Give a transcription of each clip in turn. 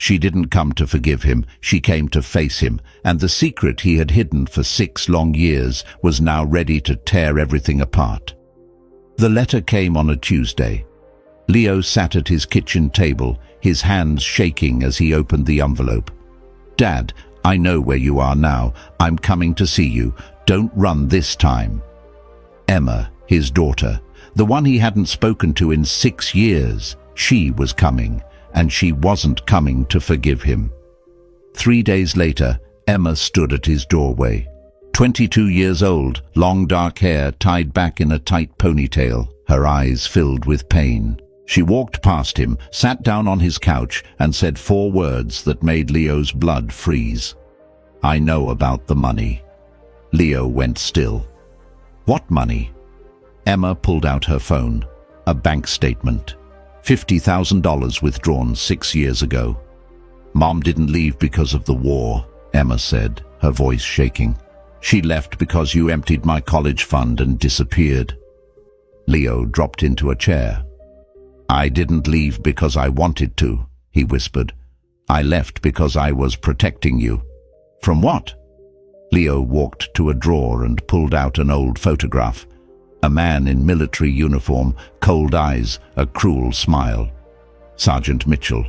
She didn't come to forgive him, she came to face him, and the secret he had hidden for 6 long years was now ready to tear everything apart. The letter came on a Tuesday. Leo sat at his kitchen table, his hands shaking as he opened the envelope. "Dad, I know where you are now. I'm coming to see you. Don't run this time." Emma, his daughter, the one he hadn't spoken to in 6 years, she was coming, and she wasn't coming to forgive him. 3 days later, Emma stood at his doorway. 22 years old, long dark hair tied back in a tight ponytail, her eyes filled with pain. She walked past him, sat down on his couch, and said 4 words that made Leo's blood freeze. "I know about the money." Leo went still. "What money?" Emma pulled out her phone. A bank statement. $50,000 withdrawn 6 years ago. "Mom didn't leave because of the war," Emma said, her voice shaking. "She left because you emptied my college fund and disappeared." Leo dropped into a chair. "I didn't leave because I wanted to," he whispered. "I left because I was protecting you." "From what?" Leo walked to a drawer and pulled out an old photograph. A man in military uniform, cold eyes, a cruel smile. "Sergeant Mitchell,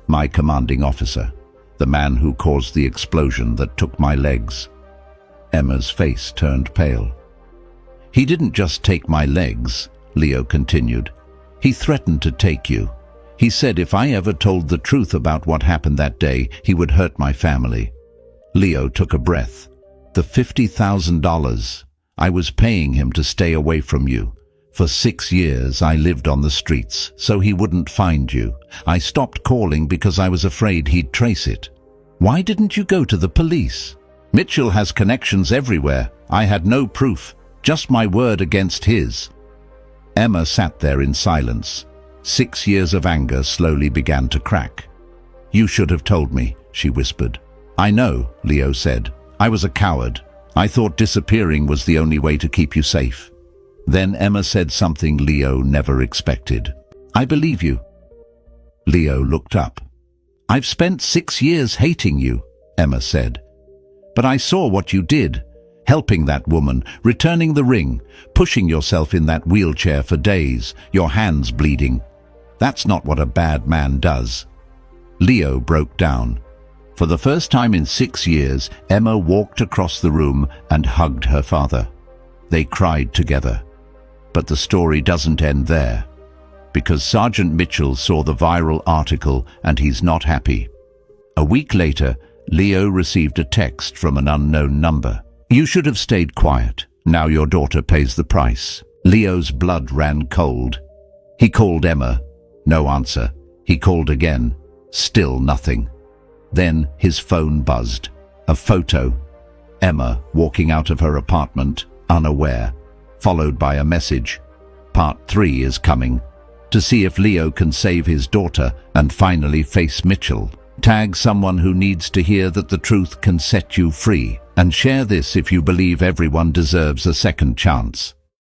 my commanding officer, the man who caused the explosion that took my legs." Emma's face turned pale. "He didn't just take my legs," Leo continued. "He threatened to take you. He said if I ever told the truth about what happened that day, he would hurt my family." Leo took a breath. "The $50,000. I was paying him to stay away from you. For 6 years I lived on the streets, so he wouldn't find you. I stopped calling because I was afraid he'd trace it." "Why didn't you go to the police?" "Mitchell has connections everywhere. I had no proof, just my word against his." Emma sat there in silence. 6 years of anger slowly began to crack. "You should have told me," she whispered. "I know," Leo said. "I was a coward. I thought disappearing was the only way to keep you safe." Then Emma said something Leo never expected. "I believe you." Leo looked up. "I've spent 6 years hating you," Emma said. "But I saw what you did. Helping that woman, returning the ring, pushing yourself in that wheelchair for days, your hands bleeding. That's not what a bad man does." Leo broke down. For the first time in 6 years, Emma walked across the room and hugged her father. They cried together. But the story doesn't end there, because Sergeant Mitchell saw the viral article and he's not happy. A week later, Leo received a text from an unknown number. "You should have stayed quiet. Now your daughter pays the price." Leo's blood ran cold. He called Emma. No answer. He called again. Still nothing. Then his phone buzzed. A photo. Emma walking out of her apartment, unaware, followed by a message. "Part 3 is coming. To see if Leo can save his daughter and finally face Mitchell. Tag someone who needs to hear that the truth can set you free. And share this if you believe everyone deserves a second chance."